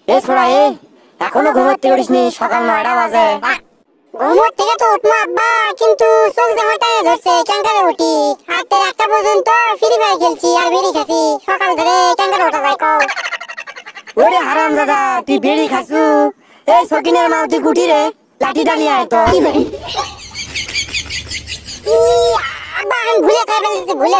এ ছোড়া এ, এখনো ঘুমোতে উঠিসনি? সকাল 9টা বাজে। ঘুমোর থেকে তো উঠবো আব্বা, কিন্তু চোখ যে হঠাৎ ধরছে ক্যাঙ্কারে উঠি। আর 1টা পর্যন্ত ফ্রি ফায়ার খেলছি আর বিড়ি খাচ্ছি। সকাল ধরে ক্যাঙ্কারে ওঠা যায় কও? ওরে হারামজাদা, তুই বিড়ি খাসু? এই সকিনের মাল, তুই গুটি রে, লাঠিটা নিয়ে আয় তো। আব্বা আমি ভুলে খাই ফেলছি, ভুলে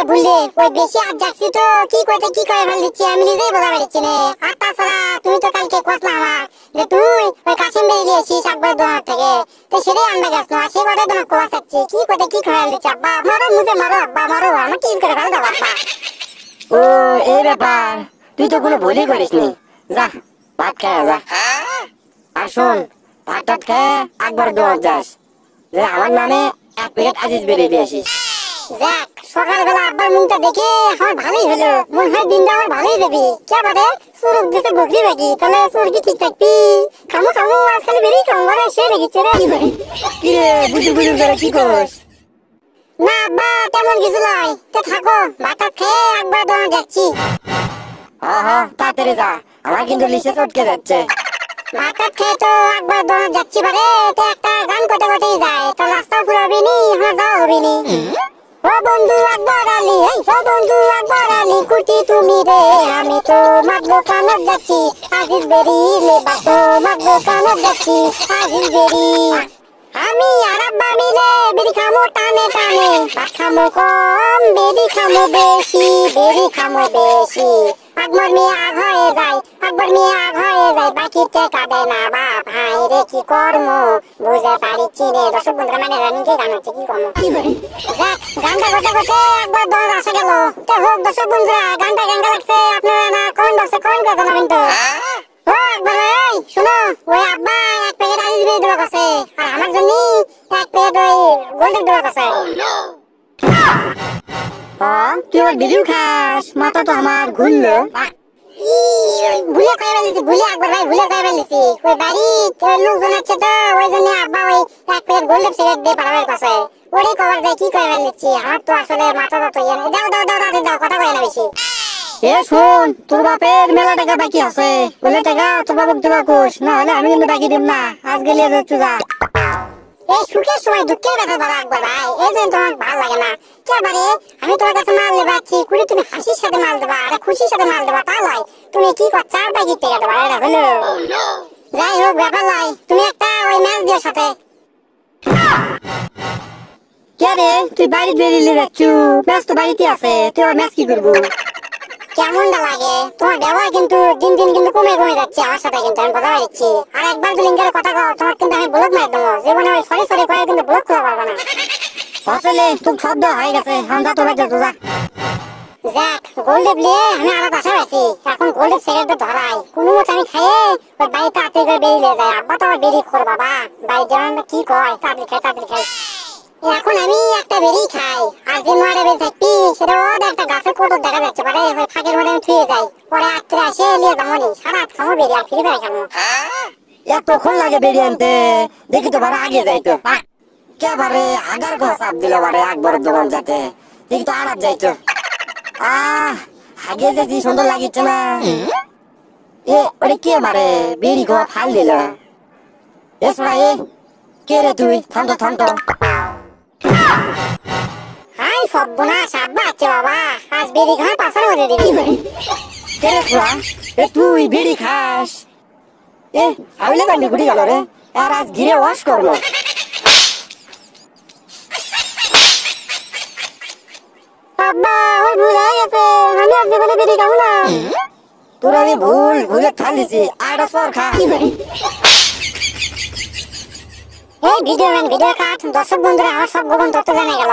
ওই বেশি আর যাচ্ছি তো কি কইতে কি কই ফেলছি আমি নিজেই বোঝা পারছি না। আর তাছাড়া তুমি তো কালকে কইলা আমার যে তুই ওই কাশিম বেরি দিয়েছিস একবার দোকান থেকে, তো সেটাই আনবে গেছ না, সেই কথা তোমার কোয়া চাচ্ছি কি কইতে কি খাই ফেলছি। আব্বা মারো মুঝে, মারো আব্বা মারো, আমি কি করে ফেল দাও আব্বা। ও এই ব্যাপার, তুই তো কোনো ভুলই করিসনি। যা ভাত খায় যা। আর শোন, ভাত টাত খেয়ে একবার দোকান যাস, যে আমার নামে 1 প্যাকেট আজিজ বেরিয়ে দিয়ে আসিস। যাক সকালবেলা আব্বার মুখটা দেখে আমার ভালোই হলো, মনে হয় দিনটা আমার ভালোই যাবি। কে বাদে সুরুক দিতে বকরি বাকি, তাহলে সুর কি ঠিক থাকবি? খামো আজকাল বেরিয়ে খামো মানে সে লেগেছে রে। কি রে বুঝু বুঝু করে কি করস? না আব্বা তেমন কিছু নয়, তো থাকো ভাত খেয়ে একবার দোকান যাচ্ছি। হ্যাঁ তাড়াতাড়ি যা, আমার কিন্তু লিসে চটকে যাচ্ছে। ভাত খেয়ে তো একবার দোকান যাচ্ছি বারে, তো একটা গান কতেই যায়, তো রাস্তা ফুরাবি নি, আমার যাওয়া হবি নি। ও বন্ধু আকবর আলী, ও বন্ধু আকবর আলী, কুটি তুমি রে, আমি তো মাগলো কানত যাচ্ছি, আজিজ বেরি লেবা তো মাগলো কানত যাচ্ছি, আজিজ বেরি। আমি আর আব্বা মিলে বেরি খামো টানে টানে, ভাত খামো কম বেরি খামো বেশি, বেরি খামো বেশি। আকবর মিয়া আগ হয়ে যায়, আকবর মিয়া আগ হয়ে যায়, বাকিতে কাঁদে না বাপ, হাই রে কি কর্ম বুঝে পারিছি রে। দর্শক বন্ধুরা মানে রানিংকে গান হচ্ছে, কি কর্ম কি বলি। যাক গানটা করতে একবার দল আসা গেল। তো হোক দর্শক বন্ধুরা, গানটা কেমন লাগছে আপনারা না কমেন্ট বক্সে কমেন্ট করে জানাবেন তো। ও একবার এই শোনো, ওই আব্বা 1 প্যাকেট আজিজ বেরি দেওয়া আছে, আর আমার জন্য 1 প্যাকেট ওই গোল্ডেন দেওয়া আছে। হ্যাঁ তুই আবার বিড়িও খাস? মাথা তো আমার ঘুরলো। ভুলে খাই ফেলেছি, ভুলে একবার ভাই ভুলে খাই ফেলেছি। ওই বাড়ি লোকজন আছে তো, ওই জন্য আব্বা ওই 1 প্যাকেট গোল্ডেন সিগারেট দিয়ে পাঠাবার কাছে ওরে কভার যায় কি করে ফেলেছি। আমার তো আসলে মাথাটা তো ইয়ে দাও দাও দাও দাও দাও, কথা কয় না বেশি। এ শোন, তোর বাপের মেলা টাকা বাকি আছে, বলে টাকা তোর বাবুক দিবা কোষ, না হলে আমি কিন্তু বাকি দিব না। আজ গেলে যাচ্ছ যা। এই সুখের সময় দুঃখের কথা বলা একবার ভাই, এই জন্য তোমার ভালো লাগে না কেবারে। আমি তোমার কাছে মাল লেবাচ্ছি কুড়ি, তুমি হাসির সাথে মাল দেবা আর খুশির সাথে মাল দেবা, তা নয় তুমি কি করছো বাকি টেকা দেবা, এটা হলো। যাই হোক ব্যাপার নয়, তুমি একটা ওই ম্যাচ দিও সাথে। কে রে তুই বাড়ি বেরিয়ে যাচ্ছ? ম্যাচ তো বাড়িতে আছে, তুই আবার ম্যাচ কি করবো? কেমনটা লাগে তোমার ব্যবহার কিন্তু দিন দিন কিন্তু কমে যাচ্ছে আমার সাথে, কিন্তু আমি বোঝা পারছি। আর একবার যদি লিঙ্কের কথা কও তোমার কিন্তু আমি ব্লক মার দেবো, জীবনে ওই সরি সরি করে কিন্তু ব্লক করা পারবো না। আসলে খুব শব্দ হয়ে গেছে, আমরা তো বাজে যা। যাক গোল্ডেপ নিয়ে আমি আলাদা আশা পাইছি, এখন গোল্ডেপ সিগারেটটা ধরাই কোনো মতে আমি খাইয়ে ওই বাড়িতে তাড়াতাড়ি করে বেরিয়ে যায়। আব্বা তো আবার বেরিয়ে খোর বাবা, বাড়ি যেমন কি কয় তাড়াতাড়ি খাই। এখন আমি একটা বেরি খাই, আর যে মারে বেরি থাকবি সেটা একটা গাছের কোটর দেখা যাচ্ছে পারে, ওই ফাঁকের মধ্যে আমি থুয়ে যাই, পরে রাত্রে আসে নিয়ে যাবনি, সারা রাত খামো বেরি আর ফ্রি ফায়ার খামো। এতক্ষণ লাগে বেরিয়ে আনতে, দেখি তো বারে আগে যাইতো। কে বারে আগার কথা চাপ দিল বারে একবার দোকান যাতে, দেখি তো আড়াত যাইতো। আগে যে কি সুন্দর লাগিচ্ছে না। এ ওরে কে বারে বেরি গো ফাল দিল? এ ছোড়া এ, কে রে তুই? থামতো থামতো। হাই সর্বনাশ, আব্বা আছে বাবা, আজ বেরি খাওয়ার পাশার মধ্যে দিবি। কে রে ছোড়া? এ তুই বিড়ি খাস? এ আইলে কান্দি ঘুরি গেল রে, আর আজ ঘিরে ওয়াশ করবো। আব্বা ওই ভুল হয়ে গেছে, আমি আর জীবনে বেরি খাবো না। তোর আমি ভুলে ঠাল দিছি, আড়া সর খা। এই ভিডিও কাট। দর্শক বন্ধুরা আমার সব গোপন তথ্য জানা গেল।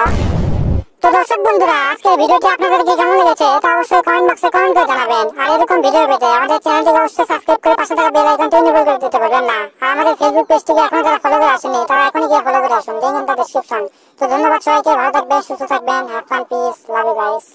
তো দর্শক বন্ধুরা আজকের ভিডিওটি আপনাদেরকে কেমন লেগেছে তা অবশ্যই কমেন্ট বক্সে কমেন্ট করে জানাবেন। আর এরকম ভিডিও পেতে আমাদের চ্যানেলটিকে অবশ্যই সাবস্ক্রাইব করে পাশে থাকা বেল আইকনটি এনেবল করে দিতে পারবেন না। আর আমাদের ফেসবুক পেজটিকে এখনো যারা ফলো করে আসেনি তারা এখনই গিয়ে ফলো করে আসুন, লিংক ইন দ্য ডেসক্রিপশন। তো ধন্যবাদ সবাইকে, ভালো থাকবেন, সুস্থ থাকবেন, have fun, peace, love you guys.